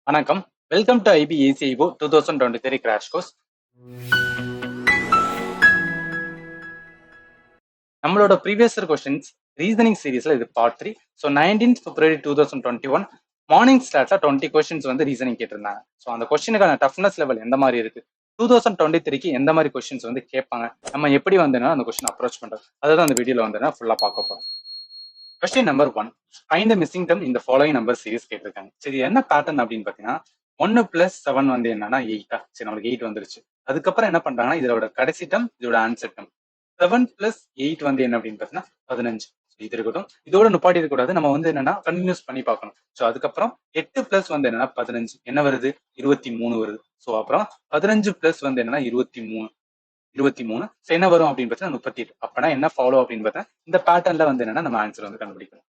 வணக்கம். Welcome to IBACIO 2023 crash course. நம்மளோட previous questions reasoning சீரீஸ்ல இது part 3. So 19th February 2021 morning ஸ்டார்ட்ல 20 கொஸ்டின்ஸ் வந்து ரீசனிங் கேட்டிருந்தாங்க. ஸோ அந்த கொஸ்டினுக்கான டஃப்னஸ் லெவல் எந்த மாதிரி இருக்கு, 2023க்கு எந்த மாதிரி கொஸ்டின்ஸ் வந்து கேட்பாங்க, நம்ம எப்படி வந்துன்னா அந்த கொஸ்டின் அப்ரோச் பண்றது, அதுதான் அந்த வீடியோல வந்து ஃபுல்லா பார்க்க போறோம். Question number 1, find the missing term இந்த ஃபாலோயிங் நம்பர் சீரிஸ் கேட்டிருக்காங்க. சரி, என்ன பேட்டர்ன் அப்படின்னு பாத்தீங்கன்னா 1 + 7 வந்து என்னன்னா 8. சரி, நம்மளுக்கு 8 வந்துருச்சு. அதுக்கப்புறம் என்ன பண்றாங்கன்னா இதோட கடைசி டேர்ம் இதோட ஆன்சர் டேர்ம் 7 + 8 வந்து என்ன அப்படின்னு பாத்தீங்கன்னா 15. இது இருக்கட்டும், இதோட நுப்பாட்டி இருக்கக்கூடாது, நம்ம வந்து என்னன்னா கண்டினியூஸ் பண்ணி பார்க்கணும். ஸோ அதுக்கப்புறம் 8 + வந்து என்னன்னா 15 என்ன வருது, 23 வருது. ஸோ அப்புறம் 15 + வந்து என்னன்னா 23 என்ன வரும் அப்படின்னு பார்த்தா 38. அப்பனா என்ன ஃபாலோ அப்படின்னு பார்த்தா இந்த பேட்டர்ன்ல வந்து என்னன்னா நம்ம ஆன்சர் வந்து கண்டுபிடிக்கணும்.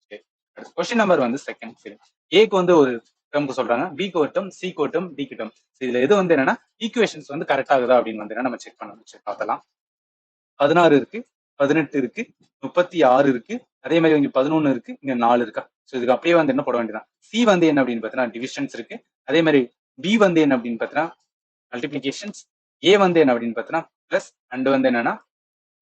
கொஸ்டின் நம்பர் வந்து செகண்ட். சரி, ஏக்கு வந்து ஒரு டேர்ம்க்கு சொல்றாங்க, பிக்கு ஒரு டேர்ம், சிக்கு ஒரு டேர்ம், டிக்கு டேர்ம். இதுல எது வந்து என்னன்னா ஈக்குவேஷன்ஸ் வந்து கரெக்ட் ஆகுதா அப்படின்னு வந்து நம்ம செக் பண்ணணும். சரி, பார்த்தலாம். 16 இருக்கு, 18 இருக்கு, 36 இருக்கு, அதே மாதிரி இங்க 11 இருக்கு, இங்க 4 இருக்கா. ஸோ இதுக்கு அப்படியே வந்து என்ன போட வேண்டியதான். சி வந்து என்ன அப்படின்னு பார்த்தீங்கன்னா டிவிஷன்ஸ் இருக்கு. அதே மாதிரி பி வந்து என்ன அப்படின்னு பார்த்தீங்கன்னா மல்டிபிளிகேஷன்ஸ், ஏ வந்து என்ன அப்படின்னு பார்த்தீங்கன்னா பிளஸ், அண்ட் வந்து என்னன்னா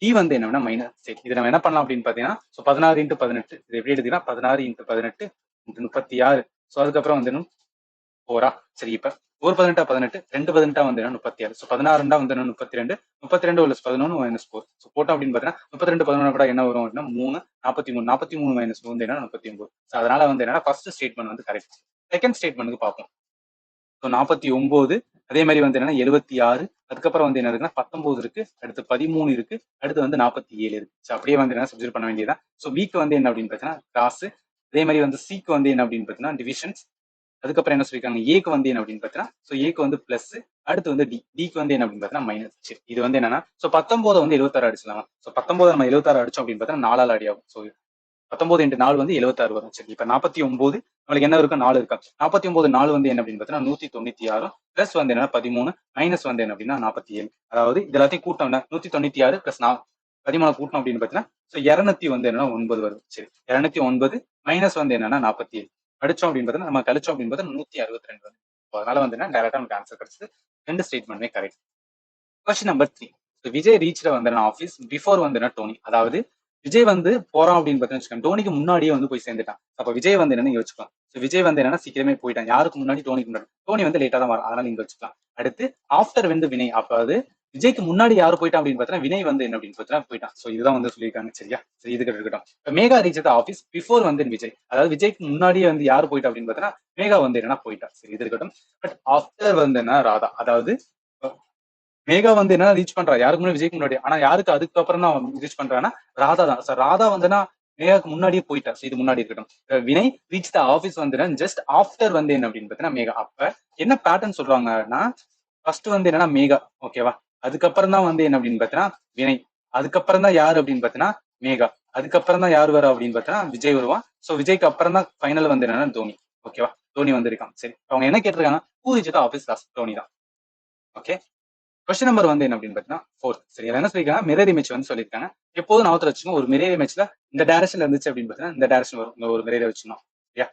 டி வந்து என்னன்னா மைனஸ். சரி, இது நம்ம என்ன பண்ணலாம் அப்படின்னு பாத்தீங்கன்னா 16 × 18 இது எப்படி எடுத்தீங்கன்னா 16 × 18 × 36. ஸோ அதுக்கப்புறம் வந்து 4. சரி, இப்ப 1 18 18, 2 18 வந்து 36. ஸோ 16 வந்து 32, 32 + 11 - 4. ஸோ போட்டோம் அப்படின்னு பாத்தீங்கன்னா 32 11 கூட என்ன வரும் அப்படின்னா 3, 43, 43 - 3 வந்து 39. ஸோ அதனால வந்து என்னன்னா ஃபர்ஸ்ட் ஸ்டேட்மெண்ட் வந்து கரெக்ட். செகண்ட் ஸ்டேட்மெண்ட்டுக்கு பார்ப்போம். ஸோ 49, அதே மாதிரி வந்து என்னன்னா 76, அதுக்கப்புறம் வந்து என்ன இருக்குன்னா 19 இருக்கு, அடுத்து 13 இருக்கு, அடுத்து வந்து 47 இருக்கு. ஸோ அப்படியே வந்து என்ன சப்ஸ்டிட்யூட் பண்ண வேண்டியதான். ஸோ பிக்கு வந்து என்ன அப்படின்னு பார்த்தீங்கன்னா கிராஸ், அதே மாதிரி வந்து சிக்கு வந்து என்ன அப்படின்னு பார்த்தீங்கன்னா டிவிஷன்ஸ், அதுக்கப்புறம் என்ன சொல்லியிருக்காங்க ஏக்கு வந்து என்ன அப்படின்னு பார்த்தீங்கன்னா ஸோ ஏக்கு வந்து பிளஸ், அடுத்து வந்து டிக்கு வந்து என்ன அப்படின்னு பார்த்தீங்கன்னா மைனஸ். சரி, இது வந்து என்னன்னா ஸோ 19 வந்து 76 அடிச்சலாம். ஸோ 19 நம்ம 76 அடிச்சோம் அப்படின்னு பார்த்தீங்கன்னா 4ஆல் அடி ஆகும். ஸோ 19 × 4 வந்து 76 வரும். சரி, இப்ப 49 நம்மளுக்கு என்ன இருக்கும், 4 இருக்கா. 49 4 வந்து என்ன அப்படின்னு பார்த்தீங்கன்னா 196, பிளஸ் வந்து என்ன 13, மைனஸ் வந்து என்ன அப்படின்னா 47. அதாவது இது எல்லாத்தையும் கூட்டம்னா 196 பிளஸ் 13 கூட்டணும் அப்படின்னு பார்த்தீங்கன்னா ஸோ 200 வந்து என்னன்னா 9 வரும். சரி, 209 மைனஸ் வந்து என்னன்னா 47 அடிச்சோம் அப்படின்னு பார்த்தீங்கன்னா நம்ம கழிச்சோம் அப்படின்னு பார்த்தா 162 வரும். அதனால வந்து என்ன டைரக்டா நமக்கு ஆன்சர் கிடைச்சது. ரெண்டு ஸ்டேட்மெண்ட்மே கரெக்ட். கொஸ்டின் நம்பர் 3, விஜய் ரீச்ல வந்து ஆஃபீஸ் பிஃபோர் வந்து டோனி. அதாவது விஜய் வந்து போறான் அப்படின்னு பார்த்தீங்கன்னா டோனிக்கு முன்னாடியே வந்து போய் சேர்ந்துட்டான். அப்ப விஜய் வந்து என்னன்னு யோசிக்கலாம். விஜய் வந்து என்னன்னா சீக்கிரமே போயிட்டான். யாருக்கு முன்னாடி, டோனிக்கு முன்னாடி. டோனி வந்து லேட்டா தான் வரும், அதனால நீங்க வச்சுக்கலாம். அடுத்து ஆஃப்டர் வந்து வினய். அதாவது விஜய்க்கு முன்னாடி யாரு போயிட்டான் அப்படின்னு பார்த்தீங்கன்னா வினய் வந்து என்ன அப்படின்னு பார்த்தீங்கன்னா போயிட்டான். ஸோ இதுதான் வந்து சொல்லியிருக்காங்க. சரியா, சரி, இதுக்கு இருக்கட்டும். இப்ப மேகா ரீச் ஆஃபீஸ் பிஃபோர் வந்து விஜய். அதாவது விஜய்க்கு முன்னாடியே வந்து யாரு போயிட்டா அப்படின்னு பார்த்தீங்கன்னா மேகா வந்து என்னன்னா போயிட்டா. சரி, இது இருக்கட்டும். பட் ஆஃப்டர் வந்து என்ன ராதா. அதாவது மேகா வந்து என்ன ரீச் பண்றா யாருக்கு முன்னாடி, விஜய்க்கு முன்னாடி. ஆனா யாருக்கு அதுக்கப்புறம் தான் ரீச் பண்றான்னா ராதா தான். சார் ராதா வந்துன்னா மேகாக்கு முன்னாடியே போயிட்டா. இது முன்னாடி இருக்கட்டும். வினய் ரீச் த ஆஃபீஸ் வந்து ஜஸ்ட் ஆஃப்டர் வந்து என்ன அப்படின்னு பார்த்தீங்கன்னா மேகா. அப்ப என்ன பேட்டர்ன் சொல்றாங்கன்னா ஃபர்ஸ்ட் வந்து என்னன்னா மேகா, ஓகேவா. அதுக்கப்புறம் தான் வந்து என்ன அப்படின்னு பார்த்தீங்கன்னா வினய். அதுக்கப்புறம் தான் யாரு அப்படின்னு பார்த்தீங்கன்னா மேகா. அதுக்கப்புறம் தான் யார் வரா அப்படின்னு பார்த்தீங்கன்னா விஜய் வருவான். ஸோ விஜய்க்கு அப்புறம் தான் ஃபைனல் வந்து என்னன்னா தோனி. ஓகேவா, தோனி வந்திருக்கான். சரி, அவங்க என்ன கேட்டிருக்காங்க, who reach the office last, Dhoni தான். ஓகே, கொஸ்டின் நம்பர் வந்து என்ன அப்படின்னு பார்த்தீங்கன்னா 4. சரி, என்ன சொல்லிருக்காங்க, மிரர் இமேஜ் வந்து சொல்லியிருக்காங்க. எப்போதும் நாவத்துல வச்சுக்கோங்க, ஒரு மிரர் இமேஜ்ல இந்த டைரக்ஷன்ல இருந்துச்சு அப்படின்னு பார்த்தீங்கன்னா இந்த டைரக்ஷன் வரும். இங்க ஒரு மிரரை வச்சுக்கணும். சரியா,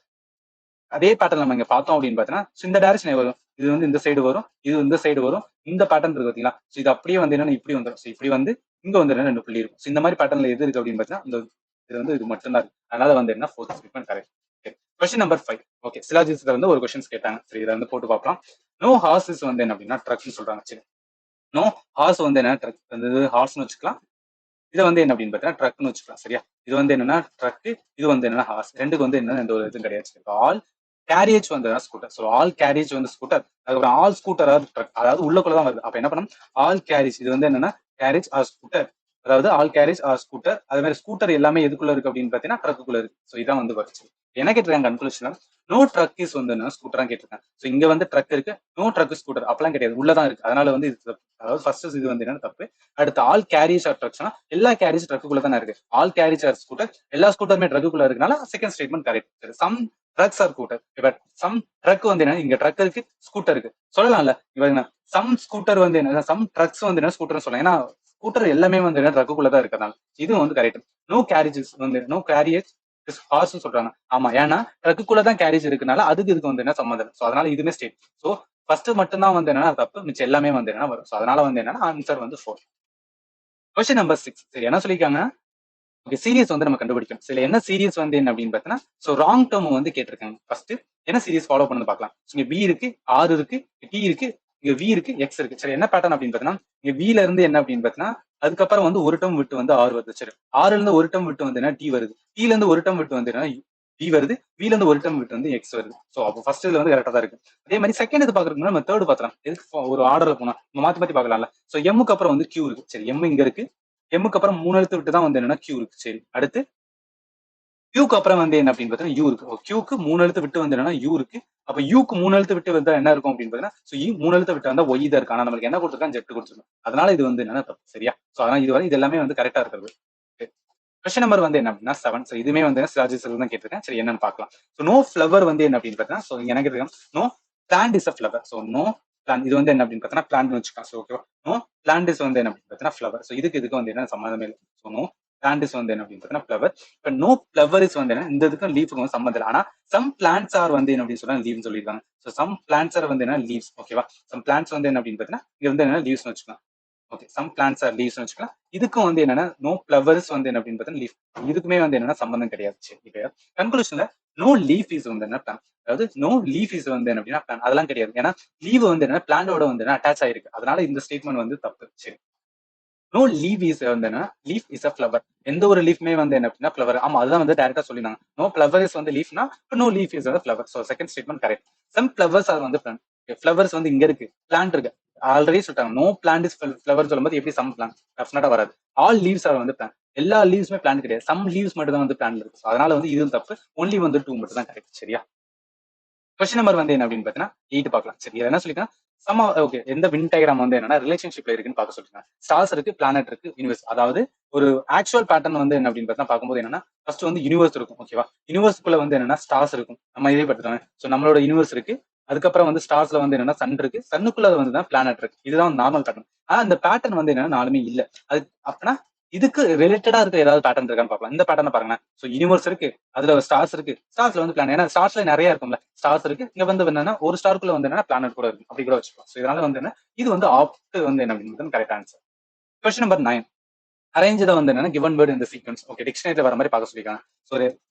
அதே பேட்டர்ன் நம்ம இங்க பார்த்தோம் அப்படின்னு பார்த்தீங்கன்னா இந்த டைரக்ஷன் வரும். இது வந்து இந்த சைடு வரும், இது இந்த சைடு வரும். இந்த பேட்டர்ன் இருக்கு பாத்தீங்களா. ஸோ இது அப்படியே வந்து என்னன்னா இப்படி வந்துடும். ஸோ இப்படி வந்து இங்க வந்து என்ன 2 புள்ளி இருக்கும். ஸோ இந்த மாதிரி பேட்டர்ன்ல எது இருக்கு அப்படின்னு பார்த்தீங்கன்னா இந்த இது வந்து இது மட்டும் தான் இருக்கு. அதனால வந்து என்ன 4th statement correct. Question number 5. Okay, சிலாஜிஸ்ல வந்து ஒரு கொஸ்டின்ஸ் கேட்டாங்க. சரி, இதை வந்து போட்டு பார்க்கலாம். நோ ஹார்சஸ் வந்து என்ன அப்படின்னா ட்ரக்னு சொல்றாங்க. சரி, நோ ஹார்ஸ் வந்து என்ன ட்ரக் வந்து ஹார்ஸ்னு வச்சுக்கலாம். இதை வந்து என்ன அப்படின்னு பார்த்தீங்கன்னா ட்ரக்னு வச்சுக்கலாம். சரியா, இது வந்து என்னன்னா ட்ரக், இது வந்து என்னன்னா ஹார்ஸ். ரெண்டுக்கு வந்து என்ன எந்த ஒரு இதுவும் கிடையாது. ஆல் கேரியேஜ் வந்து ஸ்கூட்டர். ஸோ ஆல் கேரியேஜ் வந்து ஸ்கூட்டர். அதுக்கப்புறம் ஆல் ஸ்கூட்டர் ட்ரக், அதாவது உள்ளக்குள்ளதான் வருது. அப்ப என்ன பண்ணணும், ஆல் கேரியேஜ் இது வந்து என்னன்னா கேரேஜ் ஆர் ஸ்கூட்டர். அதாவது ஆல் கேரேஜ் ஆர் ஸ்கூட்டர். அதே மாதிரி ஸ்கூட்டர் எல்லாமே எதுக்குள்ள இருக்கு அப்படின்னு பார்த்தீங்கன்னா ட்ரக்குள்ள இருக்கு. ஸோ இதான் வந்து வருச்சு. என்ன கேட்டிருக்காங்க கன்க்ளூஷன், நோ ட்ரக் இஸ் வந்து ஸ்கூட்டரா கேட்டிருக்காங்க. ஸோ இங்க வந்து ட்ரக் இருக்கு, நோ ட்ரக் ஸ்கூட்டர் அப்பெல்லாம் கிடையாது, உள்ளதான் இருக்கு. அதனால வந்து இது தப்பு. அதாவது ஃபர்ஸ்ட் இது வந்து என்ன தப்பு. அடுத்து ஆல் கேரியேஜ் ஆர் ட்ரக்ஸ்னா எல்லா கேரியேஜ் ட்ரக்குள்ள தானே இருக்கு. ஆல் கேரியேஜ் ஆர் ஸ்கூட்டர், எல்லா ஸ்கூட்டருமே ட்ரக்குள்ள இருக்கனால second statement correct. Some trucks are scooter. But some truck வந்து என்ன, இங்க ட்ரக் இருக்கு, ஸ்கூட்டர் இருக்கு சொல்லலாம்ல. இவங்க சம் ஸ்கூட்டர் வந்து என்ன, சம் ட்ரக்ஸ் வந்து என்ன ஸ்கூட்டர் சொல்லலாம். ஏன்னா ஸ்கூட்டர் எல்லாமே வந்து என்ன ட்ரக்குள்ள தான் இருக்கிறதால இது வந்து கரெக்ட். நோ கேரியேஜஸ் வந்து நோ கேரியேஜ் ஹார்ஸ் சொல்றாங்க. ஆமா, ஏன்னா ட்ரக்குக்குள்ளதான் கேரேஜ் இருக்குனால அதுக்கு இதுக்கு வந்து என்ன சம்மந்தம். சோ அதனால இதுவுமே ஸ்டேட். சோ ஃபர்ஸ்ட் மட்டும் தான் வந்து என்னன்னா தப்பு, மிச்சம் எல்லாமே வந்து என்னன்னா வரும். சோ அதனால வந்து என்னன்னா ஆன்சர் வந்து 4. Question number 6. சரி, என்ன சொல்லிருக்காங்க? ஓகே, சீரியஸ் வந்து நம்ம கண்டுபிடிக்கணும். சில என்ன சீரியஸ் வந்து என்ன அப்படின்னு பார்த்தீங்கன்னா, ஸோ ராங் டேர்ம் வந்து கேட்டிருக்காங்க. ஃபர்ஸ்ட் என்ன சீரியஸ் ஃபாலோ பண்ணி பார்க்கலாம். இங்க பி இருக்கு, ஆர் இருக்கு, டி இருக்கு, இங்க வி இருக்கு, எக்ஸ் இருக்கு. சரி, என்ன பேட்டர்ன் அப்படின்னு பார்த்தீங்கன்னா, இங்க வில இருந்து என்ன அப்படின்னு பார்த்தீங்கன்னா, அதுக்கப்புறம் வந்து ஒரு டேர்ம் விட்டு வந்து ஆர் வருது. சரி, ஆர்ல இருந்து ஒரு டேர்ம் விட்டு வந்து டி வருது, டில இருந்து ஒரு டேர்ம் விட்டு வந்து வி வருது, வில இருந்து ஒரு டேர்ம் விட்டு வந்து எக்ஸ் வருது. ஸோ அப்போ ஃபர்ஸ்ட் இதுல வந்து கரெக்டா தான் இருக்கு. அதே மாதிரி செகண்ட் இது பாக்குறதுக்கு நம்ம தேர்ட் பாத்திரம் எதுக்கு ஒரு ஆர்டர்ல போனா நம்ம மாத்தி மாத்தி பாக்கலாம்ல. ஸோ எம்முக்கு அப்புறம் வந்து கியூ இருக்கு. சரி, எம் இங்க இருக்கு, எம்முக்கு அப்புறம் 3 எழுத்து விட்டு தான் வந்து என்னன்னா கியூ இருக்கு. சரி, அடுத்து கியூக்கு அப்புறம் வந்து என்ன அப்படின்னு பார்த்தீங்கன்னா யூ இருக்கு. கியூக்கு 3 எழுத்து விட்டு வந்து என்னன்னா யூ இருக்கு. அப்ப யூக்கு 3 எழுத்து விட்டு வந்தா என்ன இருக்கும் அப்படின்னு பார்த்தீங்கன்னா, ஸோ 3 எழுத்து விட்டு வந்தா ஒய் தான் இருக்கு. ஆனா நம்மளுக்கு என்ன கொடுத்துருக்கான், ஜெட் கொடுத்துருக்கோம். அதனால இது வந்து என்னன்னா தப்பு. சரியா? ஸோ அதனால இது வரை இது எல்லாமே வந்து கரெக்டா இருக்கிறது. கொஸ்டின் நம்பர் வந்து என்ன அப்படின்னா 7. ஸோ இதுவுமே வந்து ராஜேஷ் தான் கேட்டிருக்கேன். சரி, என்னன்னு பார்க்கலாம். ஸோ நோ ஃபிளவர் வந்து என்ன அப்படின்னு பார்த்தீங்கன்னா, ஸோ எனக்கு இருக்கு no plant is a flower. So no plant இது வந்து என்ன அப்படின்னு பார்த்தீங்கன்னா பிளான்ட் வச்சுக்கலாம். ஸோ ஓகேவா? நோ பிளான்ட் இஸ் வந்து என்ன அப்படின்னு பார்த்தீங்கன்னா ஃபிளவர். ஸோ இதுக்கு வந்து என்ன சம்மந்தமே இல்லை. ஸோ நோ பிளான்ட் இஸ் வந்து என்ன அப்படின்னு பார்த்தீங்கன்னா ஃபிளவர். இப்போ நோ ஃபிளவர் இஸ் வந்து என்ன, இந்த இதுக்கும் லீஃபுக்கும் வந்து சம்மந்தம் இல்லை. ஆனா சம் பிளான்ட்ஸ் ஆர் வந்து என்ன அப்படின்னு சொன்னா லீவ்னு சொல்லியிருக்காங்க. ஸோ சம் பிளான்ட்ஸ் ஆர் வந்து என்ன லீவ்ஸ். ஓகேவா? சம் பிளான்ட்ஸ் வந்து என்ன அப்படின்னு பார்த்தீங்கன்னா இங்க வந்து என்ன லீவ்ஸ்னு வச்சுக்கலாம். Okay, some plants are leaves வச்சுக்கலாம். இதுக்கும் வந்து என்னன்னா நோ ஃபிளவர்ஸ் வந்து என்ன அப்படின்னு பார்த்தா லீஃப். இதுக்குமே வந்து என்னன்னா சம்பந்தம் கிடையாது. சரி, கன்க்ளூஷன்ல நோ லீஃப் இஸ் வந்து என்ன பிளான், அதாவது நோ லீஃப் இஸ் வந்து என்ன அப்படின்னா பிளான் அதெல்லாம் கிடையாது. ஏன்னா லீவ் வந்து என்ன பிளான்டோட வந்து என்ன அட்டாச் ஆயிருக்கு. அதனால இந்த ஸ்டேட்மெண்ட் வந்து தப்பு. சரி, நோ லீவ் இஸ் வந்து என்ன, லீஃப் இஸ் அ ஃபிளவர். எந்த ஒரு லீஃப்மே வந்து என்ன அப்படின்னா ஃபிளவர். ஆமா, அதுதான் வந்து டைரக்டா சொல்லிருந்தாங்க. நோ ஃபிளவர் இஸ் வந்து லீஃப்னா நோ லீஃப் இஸ் வந்து flower. So second statement correct. Some flowers are வந்து பிளான். ஃபிளவர்ஸ் வந்து இங்க இருக்கு, பிளான்ட் இருக்கு. ஆல்ரெடி சொல்லிட்டாங்க நோ பிளான்ட் இஸ் ஃபிளவர் சொல்லும்போது எப்படி சம் பிளான் டெஃபினட்டா வராது. ஆல் லீவ்ஸ் ஆர் வந்து பிளான். எல்லா லீவ்ஸுமே பிளான் கிடையாது. சம் லீவ்ஸ் மட்டும் தான் வந்து பிளான்ல இருக்கு. So அதனால வந்து இதுவும் தப்பு. ஒன்லி வந்து 2 மட்டும் தான் கரெக்ட். சரியா? கொஸ்டின் நம்பர் வந்து என்ன அப்படின்னு பார்த்தீங்கன்னா 8 பார்க்கலாம். சரி, என்ன சொல்லிக்கலாம். ஓகே, எந்த வின் டயக்ராம் வந்து என்னன்னா ரிலேஷன்ஷிப்ல இருக்குன்னு பார்க்க சொல்லிருக்காங்க. ஸ்டார்ஸ் இருக்கு, பிளானட் இருக்கு, யூனிவர்ஸ். அதாவது ஒரு ஆக்சுவல் பேட்டர்ன் வந்து என்ன அப்படின்னு பார்த்தா பார்க்கும்போது என்னன்னா ஃபர்ஸ்ட் வந்து யூனிவர்ஸ் இருக்கும். ஓகேவா? யூனிவர்ஸ்க்குள்ள வந்து என்னன்னா ஸ்டார்ஸ் இருக்கும். நம்ம இதே படுத்துறோம். ஸோ நம்மளோட யூனிவர்ஸ் இருக்கு. அதுக்கப்புறம் வந்து ஸ்டார்ஸ்ல வந்து என்னன்னா சன் இருக்கு, சன்னுக்குள்ள வந்து தான் பிளானட் இருக்கு. இதுதான் நார்மல் பேட்டர்ன். ஆனா அந்த பேட்டர்ன் வந்து என்னன்னா நாலுமே இல்ல. அது அப்பனா இதுக்கு ரிலேட்டடா இருக்க ஏதாவது பேட்டர்ன் இருக்கான்னு பார்க்கலாம். இந்த பேட்டர்னை பாருங்க. ஸோ யூனிவர்ஸ் இருக்கு, அதுல ஸ்டார்ஸ் இருக்கு, ஸ்டார்ஸ்ல வந்து பிளான். ஏன்னா ஸ்டார்ஸ்ல நிறைய இருக்கும்ல, ஸ்டார்ஸ் இருக்கு. இங்க வந்து என்னன்னா ஒரு ஸ்டார்க்குள்ள வந்து என்னன்னா பிளானட் கூட இருக்கு. அப்படி கூட வச்சுக்கலாம். ஸோ இதனால வந்து என்ன, இது வந்து ஆப்ட் வந்து என்ன அப்படின்னு correct answer. Question number 9. Arrange தான் வந்து என்னன்னா கிவன் வேர்ட் இந்த சீக்வன்ஸ். ஓகே, டிக்ஷனரியில வர மாதிரி பார்க்க சொல்லிருக்காங்க. ஸோ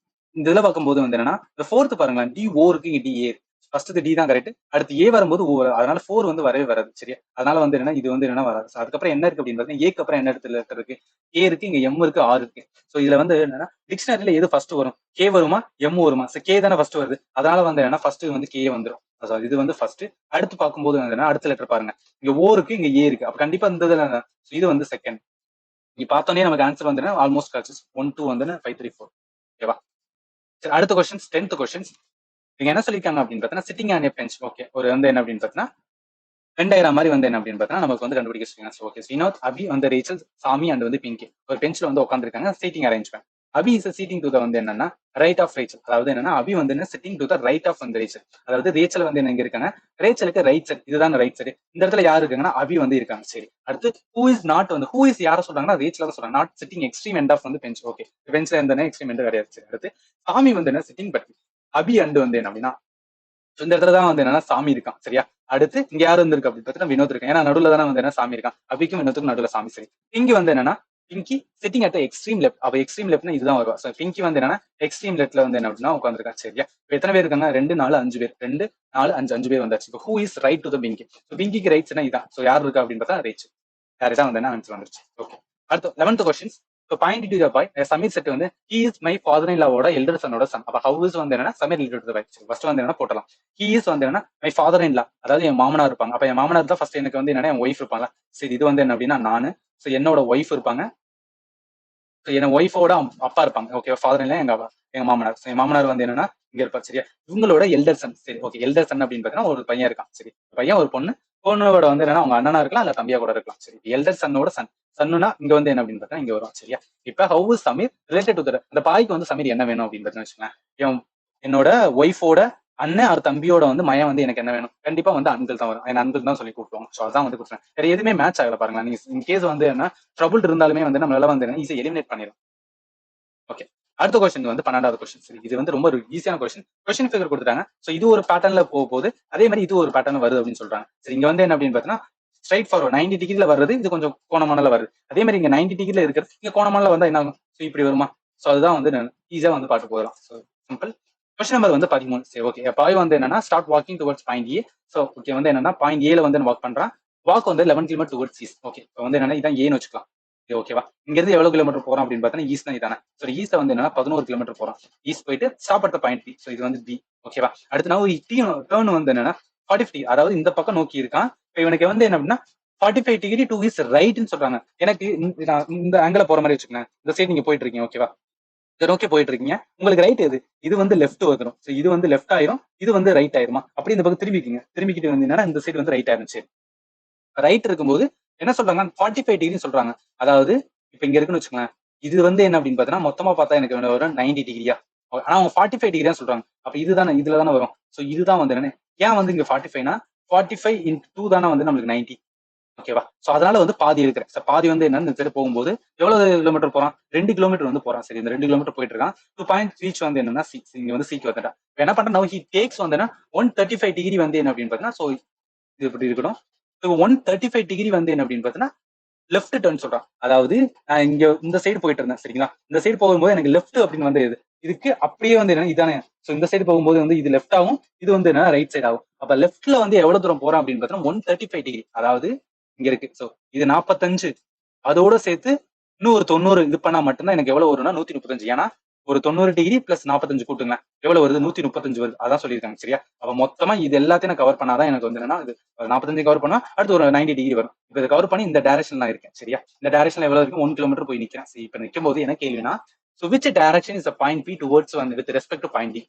இந்த இதுல பார்க்கும்போது வந்து என்னன்னா இந்த ஃபோர்த் பாருங்களேன், டி ஓ இருக்கு, டி ஏ. ஃபர்ஸ்ட் டி தான் கரெக்ட், அடுத்து ஏ வரும்போது ஓ வரும். அதனால 4 வந்து வரவே வராது. சரியா? அதனால வந்து என்னன்னா இது வந்து என்னன்னா வராது. அதுக்கப்புறம் என்ன இருக்கு அப்படின்னு பார்த்தீங்கன்னா ஏக்கு அப்புறம் என்ன இடத்துல இருக்கு, ஏ இருக்கு, இங்க எம் இருக்கு, ஆர் இருக்கு. ஸோ இதுல வந்து என்னன்னா டிக்ஷனரியில எது ஃபர்ஸ்ட் வரும், கே வருமா எம் வருமா? ஸோ கே தானே ஃபர்ஸ்ட் வருது. அதனால வந்து என்னன்னா ஃபர்ஸ்ட் வந்து கே வந்துடும். இது வந்து ஃபர்ஸ்ட். அடுத்து பார்க்கும்போது வந்து அடுத்த லெட்டர் பாருங்க, இங்க ஓ இருக்கு, இங்க ஏ இருக்கு. அப்ப கண்டிப்பா இந்த இதுல இது வந்து செகண்ட். இங்க பார்த்தோன்னே நமக்கு ஆன்சர் வந்து ஆல்மோஸ்ட் கிடைச்சு 1 2 வந்து 5 3 4. ஓகேவா? சரி, அடுத்த கொஸ்டின்ஸ் 10th கொஸ்டின்ஸ். நீங்க என்ன சொல்லிருக்காங்க அப்படின்னு பார்த்தீங்கன்னா sitting on a bench. Okay, ஒரு வந்து என்ன அப்படின்னு பார்த்தீங்கன்னா வெண்டாயிரம் மாதிரி வந்து என்ன அப்படின்னு பார்த்தீங்கன்னா நமக்கு வந்து கண்டுபிடிக்க சொல்லுங்க. ஓகே, வினோத், அபி வந்து ரேச்சல், சாமி அண்ட் வந்து பிங்கி ஒரு பெஞ்ச்ல வந்து உட்காந்துருக்காங்க. Seating arrangement. Abhi is seating to the வந்து என்னன்னா ரைட் ஆஃப் ரேச்சல். அதாவது என்னன்னா அபி வந்து என்ன sitting to the right of வந்து ரேச்சல். அதாவது ரேச்சல் வந்து என்ன இங்க இருக்காங்க, ரேச்சலுக்கு ரைட் சைட், இதுதான் ரைட் சைடு. இந்த இடத்துல யாரு இருக்காங்கன்னா அபி வந்து இருக்காங்க. சரி, அடுத்து ஹூ இஸ் நாட் வந்து ஹூ இஸ் யார சொல்றாங்கன்னா ரேச்சல் தான் சொல்றாங்க. Not sitting extreme end of வந்து பெஞ்ச். ஓகே, பெஞ்ச்ல இருந்தானே எக்ஸ்ட்ரீம் எண்ட் கிடையாது. சரி, அடுத்து சாமி வந்து என்ன சிட்டிங் பட் அபி அண்டு வந்து என்ன அப்படின்னா இந்த இடத்துல தான் வந்து என்னன்னா சாமி இருக்கான். சரியா? அடுத்து இங்க யாரு இருந்திருக்கு அப்படின்னு பார்த்தீங்கன்னா வினோத் இருக்கான். ஏன்னா நடுவுல தானே வந்து என்ன சாமி இருக்கான். அபிக்கும் வினோத்துக்கும் நடுவுல சாமி. சரி, இங்க வந்து என்னன்னா Pinki sitting at extreme left. அப்ப எக்ஸ்ட்ரீம் லெஃப்ட்னா இதுதான் வருவா. ஸோ பிங்கி வந்து என்னன்னா எக்ஸ்ட்ரீம் லெஃப்ட்ல வந்து என்ன அப்படின்னா உட்காந்துருக்கா. சரியா? இப்போ எத்தனை பேர் இருக்காங்க, 2 4 5 பேர். 2 4 5 5 பேர் வந்தாச்சு. இப்போ who is right to the Pinky. So பிங்கிக்கு ரைட்ஸ்னா இதான். ஸோ யார் இருக்கா அப்படின்னு பார்த்தா ரைட். யாரு தான் வந்து என்ன ஆன்சர் வந்துருச்சு. ஓகே, அடுத்து 11th கொஸ்டின்ஸ். இப்போ point to the boy Sameer said வந்து he is my father in லாவோட எல்டர் சனோட சன். அப்ப ஹவு இஸ் வந்து என்னன்னா Sameer related to the boy. First வந்து என்ன போட்டலாம். ஹி இஸ் வந்து என்னன்னா மை ஃபாதர் இன் லா, அதாவது என் மாமனார் இருப்பாங்க. அப்ப என் மாமனார் தான் ஃபர்ஸ்ட் எனக்கு வந்து என்னன்னா என் ஒய்ஃப் இருப்பாங்க. சரி, இது வந்து என்ன அப்படின்னா நானு. ஸோ என்னோட ஒய்ஃப் இருப்பாங்க. ஸோ என் ஒய்ஃபோட அப்பா இருப்பாங்க. ஓகே, ஃபாதர் இல்ல எங்க மாமனார். என் மாமனார் வந்து என்னன்னா இங்க இருப்பார். சரியா? இவங்களோட எல்டர் சன். சரி, ஓகே, எல்டர் சன் அப்படின்னு பார்த்தீங்கன்னா ஒரு பையன் இருக்கான். சரி, பையன் ஒரு பொண்ணு. பொண்ணோட வந்து என்னன்னா அவங்க அண்ணனா இருக்கலாம், இல்ல தம்பியா கூட இருக்கலாம். சரி, எல்டர் சன்னோட சன். சன்னுனா இங்க வந்து என்ன அப்படின்னு பார்த்தா இங்க வரும். சரியா? இப்ப how is Sameer related to அந்த பாய்க்கு வந்து சமீர் என்ன வேணும் அப்படின்னு பார்த்தீங்கன்னா வச்சுக்கோங்களேன், என்னோட ஒய்ஃபோட அண்ணன் அவர் தம்பியோட வந்து மயம் வந்து எனக்கு என்ன வேணும், கண்டிப்பா வந்து அன்பிள் தான் வரும். என் அன்பிள் தான் சொல்லி கூப்பிடுவோம். ஸோ அதான் வந்து கொடுத்துருவேன். வேற எதுவுமே மேட்ச் ஆகல பாருங்களா. நீங்க இன் கேஸ் வந்து என்ன ட்ரபுள் இருந்தாலுமே வந்து நம்மளால வந்து ஈஸியா எலிமினேட் பண்ணிடும். ஓகே, அடுத்த கொஸ்டின் வந்து 12வது கொஸ்டின். சரி, இது வந்து ரொம்ப ஒரு ஈஸியான கொஸ்டின் ஃபிகர் கொடுத்துட்டாங்க. ஸோ இது ஒரு பேட்டர்ன்ல போகுது, அதே மாதிரி இது ஒரு பேட்டர்ன் வருது அப்படின்னு சொல்றாங்க. சரி, இங்க வந்து என்ன அப்படின்னு பார்த்தீங்கன்னா ஸ்ட்ரைட் ஃபார்வர்ட் 90 டிகிரில வருது, இது கொஞ்சம் கோணமானல வருது. அதே மாதிரி இங்க 90 டிகிரில இருக்கிறது இங்க கோணமானல வந்தா என்ன ஆகும்? ஸோ இப்படி வருமா? ஸோ அதுதான் வந்து ஈஸியா வந்து பார்த்து போகலாம். So simple. கொஸ்டின் நம்பர் வந்து 13. சரி, ஓகே. பாய் வந்து என்னன்னா ஸ்டார்ட் வாக்கிங் டுவர்ட்ஸ் பாயிண்ட் ஏ. ஸோ ஓகே, வந்து என்னன்னா பாயிண்ட் ஏல வந்து வாக் பண்றான். வாக் வந்து 11 கிலோமீட்டர் டுவர்ட்ஸ் ஈஸ்ட். ஓகே, இப்போ வந்து என்னன்னா இதான் ஏன்னு வச்சுக்கலாம். ஓகேவா? இங்க இருந்து எவ்வளவு கிலோமீட்டர் போறோம் அப்படின்னு பார்த்தா ஈஸ்ட் தான் இதானே. ஸோ ஈஸ்ட்ல வந்து என்னன்னா 11 கிலோமீட்டர் போறோம். ஈஸ்ட் போயிட்டு stop at point B. So இது வந்து பி. ஓகேவா? அடுத்து நான் டேர்ன் வந்து என்னன்னா 45, அதாவது இந்த பக்கம் நோக்கி இருக்கான். இப்போ இவனுக்கு வந்து என்ன அப்படின்னா 45 டிகிரி டு இஸ் ரைட்னு சொல்றாங்க. எனக்கு இந்த ஆங்கில போற மாதிரி வச்சுக்கோங்க. இந்த சைடு நீங்க போயிட்டு இருக்கீங்க. ஓகேவா? இதை நோக்கி போயிட்டு இருக்கீங்க. உங்களுக்கு ரைட் எது? இது வந்து லெஃப்ட் வந்துடும். ஸோ இது வந்து லெஃப்ட் ஆயிரும், இது வந்து ரைட் ஆயிருமா? அப்படி இந்த பக்கம் திரும்பிக்கிங்க. திரும்பிக்கிட்டு வந்தீங்கன்னா இந்த சைடு வந்து ரைட் ஆயிருச்சு. ரைட் இருக்கும்போது என்ன சொல்றாங்க? 45 டிகிரி சொல்றாங்க. அதாவது இப்ப இங்க இருக்குன்னு வச்சுக்கோங்க. இது வந்து என்ன அப்படின்னு பாத்தீங்கன்னா மொத்தமா பார்த்தா எனக்கு வரும் 90 டிகிரியா. ஆனா அவங்க 45 டிகிரி தான் சொல்றாங்க. அப்ப இதுதானே இதுல தானே வரும். ஸோ இதுதான் வந்து என்ன, ஏன் வந்து இங்க 45னா 45 இன்டு 2 தானே வந்து நம்மளுக்கு 90. ஓகேவா? சோ அதனால வந்து பாதி எடுக்கிறேன். பாதி வந்து என்னன்னு இந்த சைடு போகும்போது எவ்வளவு கிலோமீட்டர் போறான்? 2 கிலோமீட்டர் வந்து போறான். சரி, இந்த 2 கிலோமீட்டர் போயிட்டு இருக்கான். 2 பாயிண்ட் ரீச் வந்து என்னன்னா சி. இங்க வந்து சிக்கு வந்துட்டான். என்ன பண்றேன்? நவ ஹி டேக்ஸ் வந்து 135 டிகிரி வந்து என்ன அப்படின்னு பாத்தீங்கன்னா, சோ இது இப்படி இருக்கணும். 135 டிகிரி வந்து என்ன அப்படின்னு பாத்தீங்கன்னா லெஃப்ட் டர்ன் சொல்றான். அதாவது நான் இங்க இந்த சைடு போயிட்டு இருந்தேன். சரிங்களா? இந்த சைடு போகும்போது எனக்கு லெஃப்ட் அப்படின்னு வந்து இதுக்கு அப்படியே வந்து என்ன இதானே. சோ இந்த சைடு போகும்போது வந்து இது லெஃப்ட் ஆகும், இது வந்து என்ன ரைட் சைடு ஆகும். அப்ப லெஃப்ட்ல வந்து எவ்வளவு தூரம் போறான் அப்படின்னு பார்த்தா 135 டிகிரி. அதாவது இங்க இருக்கு. சோ இது 45, அதோட சேர்த்து இன்னும் ஒரு 90 இது பண்ணா மட்டும்தான் எனக்கு எவ்வளவு வரும்னா 135. ஏன்னா ஒரு 90 டிகிரி பிளஸ் 45 கூட்டுங்க, எவ்வளவு வருது? 135 வருது. அதான் சொல்லியிருக்காங்க. சரியா? அப்ப மொத்தமா இது எல்லாத்தையும் நான் கவர் பண்ணாதான் எனக்கு வந்து என்னன்னா இது 45 கவர் பண்ணா அடுத்து ஒரு 90 டிகிரி வரும். இப்ப இதை கவர் பண்ணி இந்த டைரக்ஷன் நான் இருக்கேன். சரியா? இந்த டைரக்ஷன்ல எவ்வளவு இருக்கு? 1 கிலோமீட்டர் போய் நிக்கிறேன். சரி, இப்ப நிற்கும் போது என்ன கேள்வினா, so which direction is the point P towards வந்து with respect to point D?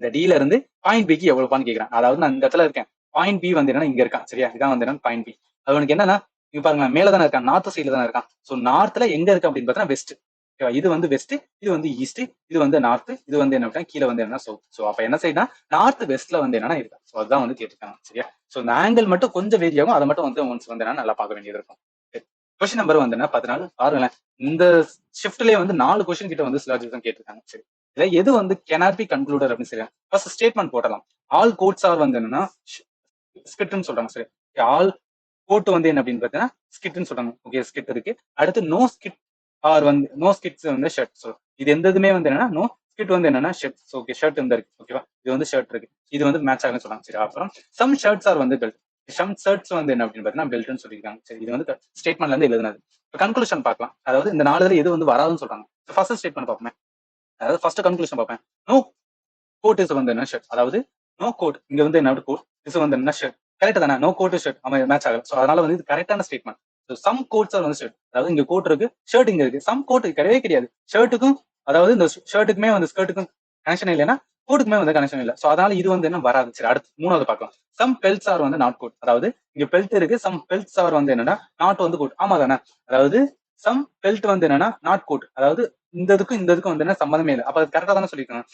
இந்த D ல இருந்து பாயிண்ட் பிக்கு எவ்வளவுப்பான்னு கேட்கிறேன். அதாவது நான் இந்த இடத்துல இருக்கேன். பாயிண்ட் பி வந்து என்னன்னா இங்க இருக்கான். சரியா? இதான் வந்து என்னன்னா பாயிண்ட் பி. அது உனக்கு என்னன்னா இங்க பாருங்க, மேல தானே இருக்கான், நார்த் சைட்ல தானே இருக்கான். சோ நார்த்ல எங்க இருக்கு அப்படின்னு பார்த்தா வெஸ்ட். ஓகேவா? இது வந்து வெஸ்ட், இது வந்து ஈஸ்ட், இது வந்து நார்த், இது வந்து என்ன கீழே வந்து என்ன சவுத். சோ அப்ப என்ன செய்யணும்? நார்த் வெஸ்ட்ல வந்து என்னன்னா இருக்கா. சோ அதுதான் வந்து கேட்டிருக்காங்க. சரியா? சோ இந்த ஆங்கிள் மட்டும் கொஞ்சம் வேரி ஆகும். அதை மட்டும் வந்து ஒன்ஸ் வந்து நல்லா பார்க்க வேண்டியது இருக்கும். கொஸ்டின் நம்பர் வந்து 14. பாருங்களேன், இந்த ஷிஃப்ட்லயே வந்து 4 கொஸ்டின் கிட்ட வந்து சிலாஜிசம் கேட்டிருக்காங்க. சரி, இதுல எது வந்து cannot be concluded அப்படின்னு சொல்லி ஃபர்ஸ்ட் ஸ்டேட்மெண்ட் போடலாம். ஆல் கோட்ஸ் ஆர் வந்து என்னன்னா ஸ்கிட்னு சொல்றாங்க. சரி, ஆல் கோட் வந்து என்ன அப்படின்னு பாத்தீங்கன்னா ஸ்கிட்னு சொல்றாங்க. ஓகே, ஸ்கிட் இருக்கு. அடுத்து நோ ஸ்கிட் ஆர் வந்து நோ ஸ்கிட்ஸ் வந்து ஷர்ட். ஸோ இது எந்த இதுமே வந்து என்னன்னா நோ ஸ்கிட் வந்து என்னன்னா ஷர்ட். ஓகே, ஷர்ட் வந்து இருக்கு. ஓகேவா? இது வந்து ஷர்ட் இருக்கு. இது வந்து மேட்ச் ஆகுன்னு சொல்றாங்க. சரி, அப்புறம் சம் ஷர்ட்ஸ் ஆர் வந்து பெல்ட். சம் ஷர்ட்ஸ் வந்து என்ன அப்படின்னு பாத்தீங்கன்னா பெல்ட்னு சொல்லியிருக்காங்க. சரி, இது வந்து ஸ்டேட்மெண்ட்ல இருந்து எழுதுனது. இப்போ கன்க்ளூஷன் பார்க்கலாம். அதாவது இந்த 4 எது வந்து வராதுன்னு சொல்றாங்க. ஃபர்ஸ்ட் ஸ்டேட்மெண்ட் பார்ப்போமே. அதாவது ஃபர்ஸ்ட் கன்க்ளூஷன் பார்ப்பேன். நோ கோட் இஸ் வந்து என்ன ஷர்ட். அதாவது நோ கோட் இங்க வந்து என்ன கோட் இஸ் வந்து என்ன ஷர்ட். கரெக்ட் தானே? நோ கோட் ஷர்ட் அவன் மேட்ச் ஆகல. ஸோ அதனால வந்து இது கரெக்டான ஸ்டேட்மெண்ட். சம் கோட்ஸ் வந்து ஷர்ட். அதாவது இங்க கோட் இருக்கு, ஷர்ட் இங்க இருக்கு. சம் கோட் கிடையவே கிடையாது. ஷர்ட்டுக்கும் அதாவது இந்த ஷர்ட்டுக்குமே வந்து ஸ்கர்ட்டுக்கும் கனெக்ஷன் இல்லைன்னா கோட்டுக்குமே வந்து கனெக்ஷன் இல்லை. ஸோ அதனால இது வந்து என்ன வராது. சரி, அடுத்து 3வது பார்க்கலாம். சம் பெல்ட்ஸ் ஆர் வந்து நாட் கோட். அதாவது இங்க பெல்ட் இருக்கு, சம் பெல்ட்ஸ் ஆர் வந்து என்னன்னா நாட் வந்து கோட். ஆமா தானே? அதாவது சம் பெல்ட் வந்து என்னன்னா நாட் கோட். அதாவது இந்த இதுக்கும் வந்து என்ன சம்மந்தமே இல்லை. அப்ப கரெக்டா தானே சொல்லியிருக்காங்க.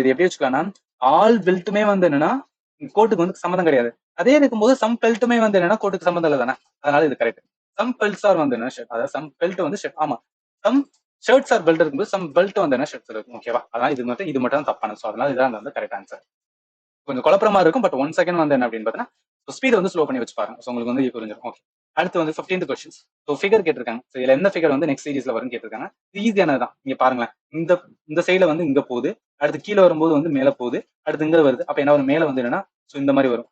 இது எப்படி வச்சுக்கலாம்னா ஆல் பெல்ட்டுமே வந்து என்னன்னா கோட்டுக்கு வந்து சம்மந்தம் கிடையாது. அதே இருக்கும்போது சம் பெல்ட்டுமே வந்து என்னன்னா கோட்டுக்கு சம்மந்தம் இல்லை தானே. அதனால இது கரெக்ட். சம் பெல்ட்ஸ் ஆர் வந்து என்ன ஷர்ட். அதாவது சம் பெல்ட் வந்து ஷர்ட். ஆமா, சம் ஷர்ட்ஸ் ஆர் பெல்ட் இருக்கும்போது சம் பெல்ட் வந்து என்ன ஷர்ட்ஸ் இருக்கும். ஓகேவா? அதனால இது மட்டும் தான் தப்பான. ஸோ அதனால இதான் வந்து கரெக்ட் ஆன்சர். கொஞ்சம் குழப்பமா இருக்கும். பட் 1 செகண்ட் வந்து என்ன அப்படின்னு பார்த்தீங்கன்னா ஸ்பீட் வந்து ஸ்லோ பண்ணி வச்சு பாருங்க. ஸோ உங்களுக்கு வந்து புரிஞ்சிடும். ஓகே, அடுத்து வந்து 15th கொஸ்டின்ஸ். ஸோ ஃபிகர் கேட்டிருக்காங்க. ஸோ இதுல எந்த ஃபிகர் வந்து நெக்ஸ்ட் சீரிஸ்ல வரும்னு கேட்டிருக்காங்க. இது ஈஸியானதான். இங்க பாருங்களேன், இந்த இந்த சைடுல வந்து இங்க போகுது, அடுத்து கீழே வரும்போது வந்து மேல போகுது, அடுத்து இங்க வருது. அப்ப என்ன வரும்? மேல வந்து என்னன்னா ஸோ இந்த மாதிரி வரும்,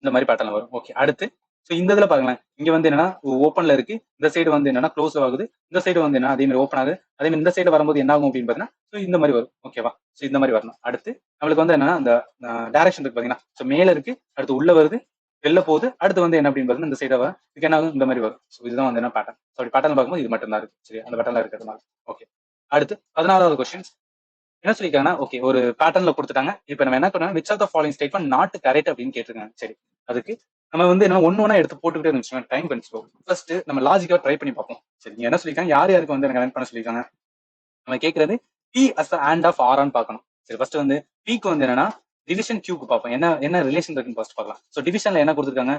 இந்த மாதிரி பேட்டர்ல வரும். ஓகே, அடுத்து ஸோ இந்த இதுல பாருங்களேன், இங்க வந்து என்னன்னா ஓப்பன்ல இருக்கு, இந்த சைடு வந்து என்னன்னா க்ளோஸ் ஆகுது, இந்த சைடு வந்து என்ன அதே மாதிரி ஓப்பன் ஆகுது. அதே மாதிரி இந்த சைடு வரும்போது என்ன ஆகும் அப்படின்னு பாத்தீங்கன்னா ஸோ இந்த மாதிரி வரும். ஓகேவா? ஸோ இந்த மாதிரி வரணும். அடுத்து நம்மளுக்கு வந்து என்னன்னா இந்த டைரக்ஷன் இருக்கு பாத்தீங்கன்னா, ஸோ மேல இருக்கு, அடுத்து உள்ள வருது, வெளில போகுது, அடுத்து வந்து என்ன அப்படின்னு பாத்தீங்கன்னா இந்த சைடா வரும். இதுக்கு என்ன ஆகும்? இந்த மாதிரி வரும். ஸோ இதுதான் வந்து என்ன பேட்டர்ன். ஸோ அப்படி பேட்டர்ன் பார்க்கும்போது இது மட்டும் தான் இருக்கு. சரி, அந்த பேட்டர்ல இருக்கிறதுனால. ஓகே, அடுத்து 16வது கொஸ்டின்ஸ். என்ன சொல்லிருக்காங்கன்னா, ஓகே ஒரு பேட்டர்ன்ல கொடுத்துட்டாங்க. இப்ப நம்ம என்ன பண்ணணும்? Which of the following statement not correct அப்படின்னு கேட்டிருக்காங்க. சரி, அதுக்கு நம்ம வந்து என்ன ஒண்ணா எடுத்து போட்டுக்கிட்டே இருந்துச்சு, டைம் கன்சியூம் ஆகும். ஃபர்ஸ்ட் நம்ம லாஜிக்கா ட்ரை பண்ணி பார்ப்போம். சரி, நீங்க என்ன சொல்லிருக்காங்க, யார் யாருக்கு வந்து கனெக்ட் பண்ண சொல்லிருக்காங்க? நம்ம கேட்கறது B as hand of R ஆன்னு பார்க்கணும். சரி, ஃபர்ஸ்ட் வந்து பிக்கு வந்து என்னன்னா டிவிஷன் கியூக்கு பார்ப்போம். என்ன ரிலேஷன் இருக்குன்னு ஃபர்ஸ்ட் பார்க்கலாம். ஸோ டிவிஷன்ல என்ன கொடுத்துருக்காங்க?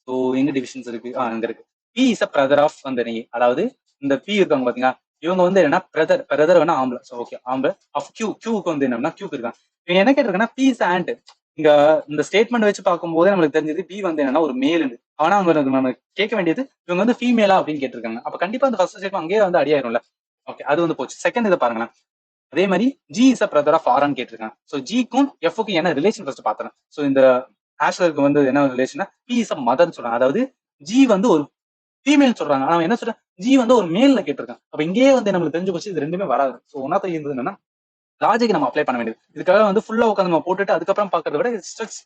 ஸோ எங்க டிவிஷன்ஸ் இருக்கு? இங்க இருக்கு. B is a brother of வந்து நீ, அதாவது இந்த பி இருக்காங்க பாத்தீங்களா, இவங்க வந்து என்னன்னா பிரதர் வேணா ஆம்பளை. ஸோ ஓகே ஆம்பளை ஆஃப் கியூக்கு வந்து என்னன்னா கியூக்கு இருக்காங்க. இவங்க என்ன கேட்டிருக்காங்கன்னா பீஸ் அண்ட் இங்க இந்த ஸ்டேட்மெண்ட் வச்சு பார்க்கும்போது நம்மளுக்கு தெரிஞ்சது பி வந்து என்னன்னா ஒரு மேல். ஆனா அவங்க நம்ம கேட்க வேண்டியது இவங்க வந்து ஃபீமேலா அப்படின்னு கேட்டிருக்காங்க. அப்ப கண்டிப்பா அந்த ஃபர்ஸ்ட் ஸ்டேட்மெண்ட் அங்கேயே வந்து அடியாயிரும்ல. ஓகே அது வந்து போச்சு. செகண்ட் இதை பாருங்களேன். அதே மாதிரி G is a brother of ஆர்னு கேட்டிருக்காங்க. ஸோ ஜிக்கும் எஃப்க்கும் என்ன ரிலேஷன் ஃபர்ஸ்ட் பாத்துறேன். ஸோ இந்த ஆஷ்லருக்கு வந்து என்ன ரிலேஷன், பி இஸ் அ மதர்னு சொல்றாங்க. அதாவது ஜி வந்து ஒரு ஃபீமேல் சொல்றாங்க. ஆனா என்ன சொல்றேன், ஜி வந்து ஒரு மேல்ல கேட்டிருக்காங்க. அப்ப இங்கேயே வந்து நம்மளுக்கு தெரிஞ்சு போச்சு இது ரெண்டுமே வராது. ஸோ ஒன்னாத்த இருந்தது என்னன்னா லாஜிக் நம்ம அப்ளை பண்ண வேண்டியது. இதுக்காக வந்து ஃபுல்லா உட்காந்து நம்ம போட்டுட்டு அதுக்கப்புறம் பாக்குறத விட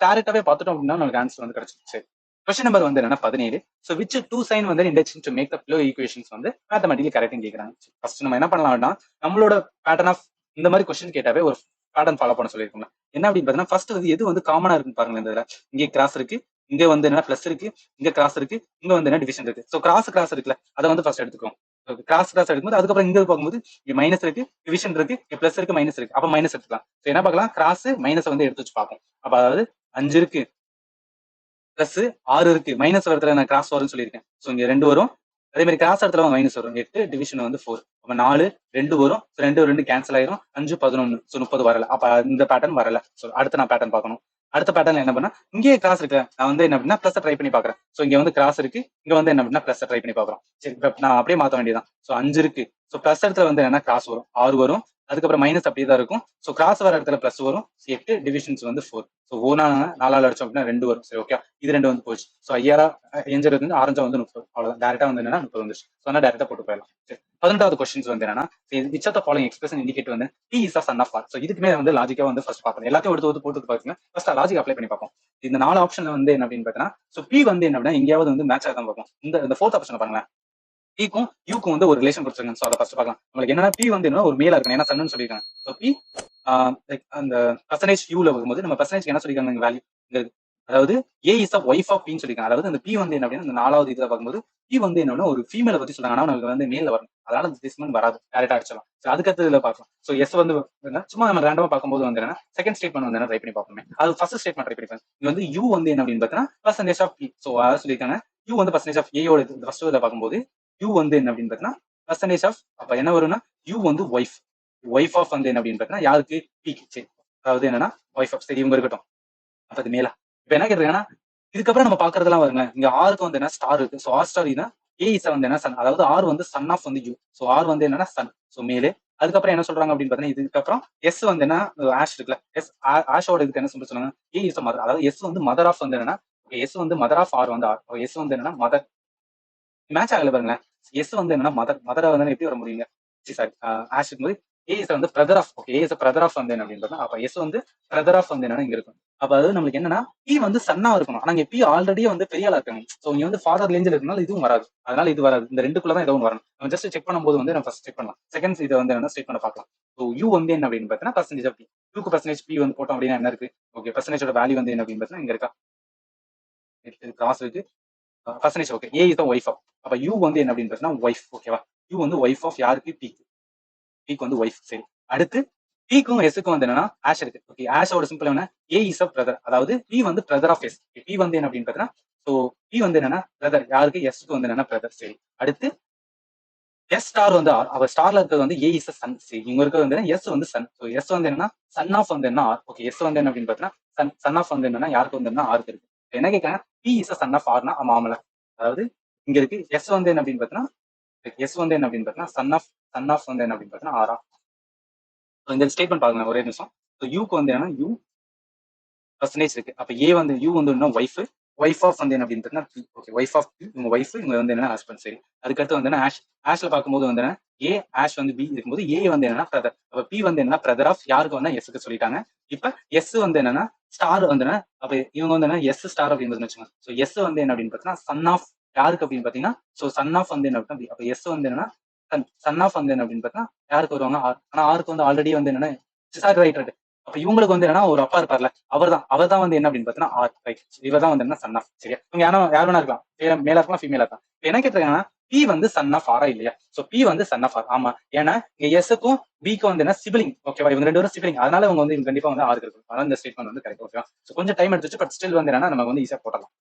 டேரக்டாவே பார்த்துட்டோம் அப்படின்னா நமக்கு ஆன்சர் வந்து கிடைச்சிருச்சு. கொஸ்டின் நம்பர் வந்து என்னன்னா 17. ஸோ விச் டூ சைன் வந்து induction to make the flow equations வந்து மேத்தமெட்டிக்கலி கரெக்ட்னு கேட்கறாங்க. ஃபர்ஸ்ட் நம்ம என்ன பண்ணலாம்னா நம்மளோட பேட்டர்ன் ஆஃப் இந்த மாதிரி கொஸ்டின் கேட்டாவே ஒரு பேட்டர்ன் ஃபாலோ பண்ண சொல்லியிருக்கோம். என்ன அப்படின்னு பார்த்தீங்கன்னா ஃபர்ஸ்ட் வந்து எது வந்து காமனா இருக்குன்னு பாருங்க. இந்த இதுல இங்கே கிராஸ் இருக்கு, இங்க வந்து என்ன பிளஸ் இருக்கு, இங்க கிராஸ் இருக்கு, இங்க வந்து என்ன டிவிஷன் இருக்கு. ஸோ கிராஸ் இருக்குல்ல அதை வந்து ஃபர்ஸ்ட் எடுத்துக்கோம். கிராஸ் எடுக்கும்போது அதுக்கப்புறம் இங்க பார்க்கும்போது இங்க மைனஸ் இருக்கு, டிவிஷன் இருக்கு, பிளஸ் இருக்கு, மைனஸ் இருக்கு. அப்ப மைனஸ் எடுத்துக்கலாம். என்ன பார்க்கலாம், கிராஸ் மைனஸ் வந்து எடுத்து வச்சு பார்ப்போம். அப்ப அதாவது 5 இருக்கு, பிளஸ் 6 இருக்கு, மைனஸ் வரதுல நான் கிராஸ் வரும்னு சொல்லியிருக்கேன். ஸோ இங்க 2 வரும். அதே மாதிரி கிராஸ் இடத்துல மைனஸ் வரும். 8 டிவிஷன் வந்து 4. அப்ப 4 2 வரும். 2 கேன்சல் ஆயிரும். 5 11. ஸோ 30 வரல. அப்ப இந்த பேட்டர்ன் வரல. ஸோ அடுத்து நான் பேட்டர்ன் பார்க்கணும். அடுத்த பேட்டர்ன் என்ன பண்ணா இங்கே கிராஸ் இருக்கு. நான் வந்து என்ன அப்படின்னா பிளஸ் ட்ரை பண்ணி பாக்குறேன். ஸோ இங்க வந்து கிராஸ் இருக்கு, இங்க வந்து என்ன அப்படின்னா பிளஸ் ட்ரை பண்ணி பாக்குறோம். சரி நான் அப்படியே மாத்த வேண்டியதான். ஸோ 5 இருக்கு. ஸோ பிளஸ் இடத்துல வந்து என்ன கிராஸ் வரும், 6 வரும். அதுக்கப்புறம் மைனஸ் அப்படியே தான் இருக்கும். ஸோ கிராஸ் வர இடத்துல பிளஸ் வரும். 8 டிவிஷன்ஸ் வந்து 4. ஸோ 4 அடிச்சோம் அப்படின்னா 2 வரும். சரி ஓகே, இது 2 வந்து போச்சு. ஸோ 5000 வந்து ஆரஞ்சா வந்து 30. அவ்வளவுதான். டேரக்டா வந்து என்னன்னா 30 வந்துச்சு. ஸோ அதனால டேரக்டா போட்டு போயிடலாம். சரி 18வது கொஸ்டின்ஸ் வந்து என்னன்னா which of the following expression indicate வந்து P is a son of R. So இதுக்குமே வந்து லாஜிக்கா வந்து ஃபர்ஸ்ட் பார்க்கணும். எல்லாத்தையும் எடுத்து போட்டு பாருங்க. ஃபர்ஸ்ட் லாஜிக் அப்ளை பண்ணி பார்ப்போம். இந்த 4 ஆப்ஷன்ல வந்து என்ன அப்படின்னு பார்த்தீங்கன்னா ஸோ பி வந்து என்ன அப்படின்னா எங்கேயாவது வந்து மேட்ச் ஆகாம பார்ப்போம். இந்த ஃபோர்த் ஆப்ஷன் பாருங்களேன். பிக்கும் யூக்கும் வந்து ஒரு ரிலேஷன் கொடுத்துருங்க. ஸோ அதை ஃபர்ஸ்ட் பார்க்கலாம். உங்களுக்கு என்னன்னா பி வந்து என்ன ஒரு மேலா இருக்கணும். ஏன்னா சன்னு சொல்லியிருக்காங்க. ஸோ பி லைக் அந்த பர்சன்டேஜ் யூல வரும்போது நம்ம பர்சன்டேஜ் என்ன சொல்லியிருக்காங்க வேல்யூ இங்க, அதாவது ஏ இஸ் அ ஒய்ஃப் ஆஃப் பின்னு சொல்லியிருக்காங்க. அதாவது அந்த பி வந்து என்ன அப்படின்னா இந்த 4வது இதுல பார்க்கும்போது பி வந்து என்னன்னா ஒரு ஃபீமேல பத்தி சொல்றாங்க. ஆனா நமக்கு வந்து மேல வரும். அதனால அந்த டிஸ்மெண்ட் வராது. டேரக்டா அடிச்சலாம். ஸோ அதுக்கு இதுல பார்க்கலாம். ஸோ எஸ் வந்து சும்மா நம்ம ரேண்டமா பார்க்கும்போது வந்து என்ன செகண்ட் ஸ்டேட்மெண்ட் வந்து என்ன ட்ரை பண்ணி பார்ப்போம். அது ஃபர்ஸ்ட் ஸ்டேட்மெண்ட் ட்ரை பண்ணி இது வந்து யூ வந்து என்ன அப்படின்னு பார்த்தீங்கன்னா பர்சன்டேஜ் ஆஃப் பி. ஸோ அதாவது சொல்லியிருக்காங்க யூ வந்து பர்சன்டேஜ் ஆஃப் ஏயோட ஃபர்ஸ்ட் இதில் பார்க்கும்போது யூ வந்து என்ன அப்படின்னு பார்த்தீங்கன்னா பர்சன்டேஜ் ஆஃப் அப்ப என்ன வரும்னா யூ வந்து ஒய்ஃப் ஆஃப் வந்து என்ன அப்படின்னு பார்த்தீங்கன்னா யாருக்கு பிக்கு. சரி அதாவது என்னன்னா ஒய்ஃப் ஆஃப். சரி இவங்க இருக்கட்டும். அப்ப அது மேலா இப்ப என்ன கேட்டிருக்காங்கன்னா இதுக்கப்புறம் நம்ம பாக்குறதெல்லாம் வருங்க. இங்க ஆருக்கு வந்து என்ன ஸ்டார் இருக்கு. ஸோ ஆர் ஸ்டார் இதுனா ஏ இஸ் வந்து என்ன சன். அதாவது ஆர் வந்து சன் ஆஃப் வந்து யூ. ஸோ ஆர் வந்து என்னன்னா சன். ஸோ மேலே அதுக்கப்புறம் என்ன சொல்றாங்க அப்படின்னு பாத்தீங்கன்னா இதுக்கப்புறம் எஸ் வந்து என்ன ஆஷ் இருக்குல்ல. எஸ் ஆஷோட இதுக்கு என்ன சொல்ல சொல்லுங்க ஏ இஸ் மதர். அதாவது எஸ் வந்து மதர் ஆஃப் வந்து என்னன்னா எஸ் வந்து மதர் ஆஃப் ஆர் வந்து ஆர். எஸ் வந்து என்னன்னா மதர் மேட்ச் ஆகல பாருங்களேன். எஸ் வந்து என்னன்னா மதரை வந்து எப்படி வர முடியுங்க. சாரி ஆஷ் இருக்கும்போது ஏ இஸ் வந்து brother of. Okay A is brother of வந்து என்ன அப்படின்னு அப்ப எஸ் வந்து பிரதர் ஆஃப் வந்து என்னன்னா இங்க இருக்கும். அப்ப அது நம்மளுக்கு என்னன்னா பி வந்து சன்னா இருக்கணும். ஆனா இங்க பி ஆல்ரெடி வந்து பெரிய ஆளா இருக்காங்க. ஸோ இங்க வந்து ஃபாதர் ரேஞ்சில் இருக்கனால இதுவும் வராது. அதனால இது வராது. இந்த ரெண்டுக்குள்ளதான் ஏதோ ஒன்று வரணும். நம்ம ஜஸ்ட் செக் பண்ணும்போது வந்து நம்ம ஃபர்ஸ்ட் செக் பண்ணலாம். செகண்ட் இதை வந்து என்ன ஸ்டேட் பண்ண பார்க்கலாம். ஸோ யூ வந்து என்ன அப்படின்னு பார்த்தீங்கன்னா பர்சன்டேஜ் ஆஃப் பி. யூக்கு பர்சன்டேஜ் பி வந்து போட்டோம் அப்படின்னா என்ன இருக்கு. ஓகே பர்சன்டேஜோட வேல்யூ வந்து என்ன அப்படின்னு பார்த்தீங்கன்னா இங்க இருக்கா கிராஸ் இருக்கு. Percentage okay A is wife of. அப்ப யூ வந்து என்ன அப்படின்னு பார்த்தீங்கன்னா ஒய்ஃப். ஓகேவா யூ வந்து ஒய்ஃப் ஆஃப் யாருக்கு பிக்கு. பிக்கு வந்து ஒய்ஃப். சரி அடுத்து பிக்கும் எஸ்க்கும் வந்து என்னன்னா ஆஷ் இருக்கு. ஓகே ஆஷோட சிம்பிள் என்ன ஏ இஸ் அ பிரதர். அதாவது பி வந்து பிரதர் ஆஃப் எஸ். பி வந்து என்ன அப்படின்னு பார்த்தீங்கன்னா ஸோ பி வந்து என்னன்னா பிரதர் யாருக்கு எஸ்க்கு வந்து என்னன்னா பிரதர். சரி அடுத்து எஸ் ஸ்டார் வந்து ஆர். அவர் ஸ்டார்ல இருக்கிறது வந்து ஏ இஸ் சன். சரி இங்க இருக்கிறது வந்து எஸ் வந்து சன். ஸோ எஸ் வந்து என்னன்னா சன் ஆஃப் வந்து என்ன ஆர். ஓகே எஸ் வந்து என்ன அப்படின்னு பார்த்தீங்கன்னா சன் ஆஃப் வந்து என்னன்னா யாருக்கு வந்து என்ன ஆருக்கு இருக்கு. என்ன கேட்கறேன் பி இஸ் சன் ஆஃப் ஆர்னா ஆமா ஆமல. அதாவது இங்க இருக்கு எஸ் வந்து என்ன அப்படின்னு பார்த்தீங்கன்னா எஸ் வந்து என்ன அப்படின்னு பார்த்தீங்கன்னா சன் ஆஃப் வந்து என்ன அப்படின்னு பார்த்தீங்கன்னா ஆரா. இந்த ஸ்டேட்மெண்ட் பாருங்க ஒரே நிமிஷம். ஸோ யூக்கு வந்து என்னன்னா யூ பர்சன்டேஜ் இருக்கு. அப்ப ஏ வந்து யூ வந்து என்ன ஒய்ஃப் ஆஃப் வந்து என்ன அப்படின்னு ஓகே ஒய்ஃப் ஆஃப் இவங்க ஒய்ஃப் இவங்க வந்து என்ன ஹஸ்பண்ட். சரி அதுக்கடுத்து வந்து என்ன ஆஷ்ல பார்க்கும்போது வந்து என்ன ஏ ஆஷ் வந்து பி இருக்கும்போது ஏ வந்து என்னன்னா பிரதர். அப்ப பி வந்து என்ன பிரதர் ஆஃப் யாருக்கு வந்து எஸ்க்கு சொல்லிட்டாங்க. இப்ப எஸ் வந்து என்னன்னா ஸ்டார் வந்து என்ன அப்ப இவங்க வந்து என்ன எஸ் ஸ்டார் அப்படின்னு வச்சுக்கோங்க. ஸோ எஸ் வந்து என்ன அப்படின்னு பார்த்தீங்கன்னா சன் ஆஃப் யாருக்கு அப்படின்னு பாத்தீங்கன்னா ஸோ சன் ஆஃப் வந்து என்ன அப்படின்னா அப்ப எஸ் வந்து என்னன்னா சன் ஆஃப் வந்து என்ன அப்படின்னு பார்த்தீங்கன்னா யாருக்கு வருவாங்க ஆர். ஆனா ஆருக்கு வந்து ஆல்ரெடி வந்து என்னன்னா சார் ரைட் ரைட். அப்ப இவங்களுக்கு வந்து என்னன்னா ஒரு அப்பா இருப்பார்ல அவர் தான் வந்து என்ன அப்படின்னு பார்த்தீங்கன்னா ஆர் ரைட். இவர் தான் வந்து என்ன சன் ஆஃப். சரியா இவங்க யார் வேணா இருக்கலாம். மேலா இருக்கலாம் ஃபீமேலா இருக்கலாம். என்ன கேட்டிருக்காங்கன்னா பி வந்து சன் ஆஃப் ஆரா இல்லையா. சோ பி வந்து சன் ஆஃப் ஆர். ஆமா ஏன்னா இங்க எஸ்க்கும் பிக்கும் வந்து என்ன சிபிலிங். ஓகேவா இவங்க 2 பேரும் சிபிலிங். அதனால இவங்க வந்து கண்டிப்பா வந்து ஆருக்கு இருக்கும். அதனால இந்த ஸ்டேட்மெண்ட் வந்து கரெக்ட். ஓகேவா சோ கொஞ்சம் டைம் எடுத்துச்சு. பட் ஸ்டில் வந்து என்னன்னா நம்ம வந்து ஈஸியா போடலாம்.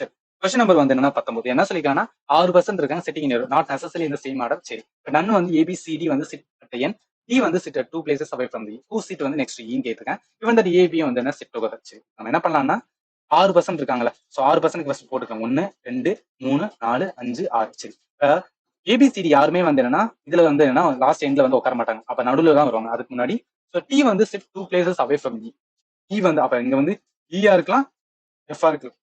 சரி கொஸ்டின் நம்பர் வந்து என்னன்னா 19 என்ன சொல்லிருக்காங்கன்னா 6% இருக்காங்க சிட்டிங் இன் நாட் நெசசரி இந்த சேம் ஆர்டர். சரி நன்னு வந்து ஏபிசிடி வந்து சிட் அட் என் டி வந்து sit at 2 places away from the who seat வந்து நெக்ஸ்ட் ஈன்னு கேட்டிருக்கேன். இவன் தட் ஏபி வந்து என்ன சிட் டுகெதர். சரி நம்ம என்ன பண்ணலாம்னா 6% இருக்காங்களா ஸோ 6% ஃபர்ஸ்ட் போட்டுக்கலாம் 1 2 3 4 5 6. சரி ஏபிசிடி யாருமே வந்து என்னன்னா இதுல வந்து என்னன்னா லாஸ்ட் எண்ட்ல வந்து உட்கார மாட்டாங்க, அப்ப நடுவுல தான் வருவாங்க அதுக்கு முன்னாடி. ஸோ டி வந்து sit 2 places away from the E வந்து அப்ப இங்க வந்து இஆ இருக்கலாம் எஃப்ஆ இருக்கலாம்,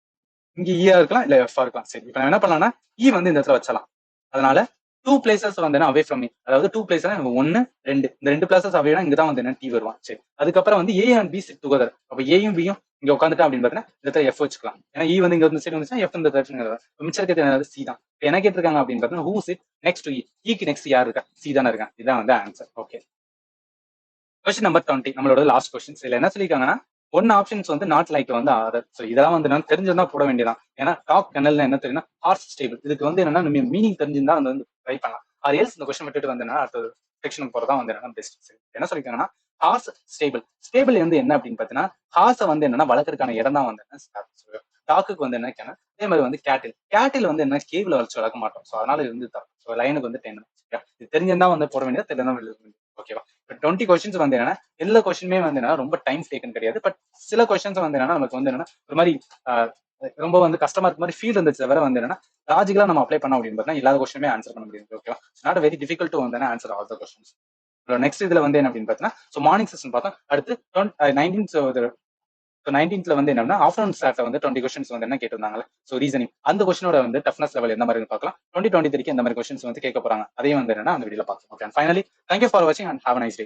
இங்க இஆ இருக்கலாம் இல்ல எஃப்ஆ இருக்கலாம். சரி இப்ப என்ன பண்ணலாம்னா இ வந்து இந்த இடத்துல வச்சலாம். அதனால 2 பிளேசஸ் வந்து அவே ஃப்ரம் மீ, அதாவது 2 பிளேஸ் 1 2 இந்த 2 பிளேசஸ் அவேனா இங்க தான் வந்து என்ன டி வருவான். சரி அதுக்கப்புறம் வந்து A and B sit together. அப்ப ஏயும் பியும் இங்க உட்காந்துட்டா அப்படின்னு பாத்தீங்கன்னா இந்த இடத்துல எஃப் வச்சுக்கலாம். ஏன்னா இ வந்து இங்க வந்து சைடு வந்துச்சுன்னா எஃப் இந்த மிச்சம் இருக்கிறது சி தான். என்ன கேட்டிருக்காங்க அப்படின்னு பார்த்தீங்கன்னா who sit next to E, ஈக்கு நெக்ஸ்ட் யார் இருக்கா சி தானே இருக்கான். இதான் வந்து ஆன்சர். ஓகே கொஸ்டின் நம்பர் 20 நம்மளோட லாஸ்ட் கொஸ்டின். இதுல என்ன சொல்லியிருக்காங்கன்னா ஒன் ஆப்ஷன்ஸ் வந்து நாட் லைக் வந்து அதர். ஸோ இதெல்லாம் வந்து நான் தெரிஞ்சிருந்தா போட வேண்டியதான். ஏன்னா டாக் கனல்ல என்ன தெரியும்னா ஹார்ஸ் ஸ்டேபிள். இதுக்கு வந்து என்னன்னா மீனிங் தெரிஞ்சிருந்தா வந்து ட்ரை பண்ணலாம். ஆர் எல்ஸ் இந்த கொஸ்டின் விட்டுட்டு வந்து அடுத்த செக்ஷனுக்கு போறதா வந்து என்னன்னா பெஸ்ட். என்ன சொல்லியிருக்காங்கன்னா ஹார்ஸ் ஸ்டேபிள். ஸ்டேபிள் வந்து என்ன அப்படின்னு பார்த்தீங்கன்னா ஹார்ஸை வந்து என்னன்னா வளர்க்கறதுக்கான இடம் தான் வந்து என்ன டாக்குக்கு வந்து என்ன கேனா அதே மாதிரி வந்து கேட்டில் வந்து என்ன கேவ்ல வச்சு வளர்க்க மாட்டோம். ஸோ அதனால இது வந்து லைனுக்கு வந்து 10. இது தெரிஞ்சிருந்தா வந்து போட வேண்டியது, தெரியல. ஓகேவா 20 கொஸ்டின்ஸ் வந்து என்னன்னா எல்லா கொஸ்டினுமே வந்து என்னன்னா ரொம்ப டைம் டேக்கன் கிடையாது. பட் சில கொஸ்டின்ஸ் வந்து என்னன்னா நமக்கு வந்து என்னன்னா ஒரு மாதிரி ரொம்ப வந்து கஷ்டமா இருக்க மாதிரி ஃபீல் இருந்துச்சு. தவிர வந்து என்னன்னா லாஜிக்கலா நம்ம அப்ளை பண்ண அப்படின்னு பார்த்தா எல்லா கொஸ்டினுமே ஆன்சர் பண்ண முடியும். ஓகேவா நாட் வெரி டிஃபிகல்ட் டு வந்து answer all the questions. Next இதுல வந்து என்ன அப்படின்னு பார்த்தீங்கன்னா ஸோ மார்னிங் செஷன் பார்த்தோம். அடுத்து 19th வந்து என்னன்னா ஆஃப்டர்நூன் ஸ்லாட்ல வந்து 20 கொஸ்டின்ஸ் வந்து என்ன கேட்டிருந்தாங்க. ஸோ ரீசனிங் அந்த கொஸ்டினோட வந்து டஃப்னஸ் லெவல் எந்த மாதிரி பார்க்கலாம். 2023 எந்த மாதிரி கொஸ்டின்ஸ் வந்து கேட்க போறாங்க அதையும் வந்து என்னன்னா அந்த வீடியோல பார்க்கலாம். ஓகே ஃபைனலி தேங்க்யூ ஃபார் வாட்சிங் and have a nice day.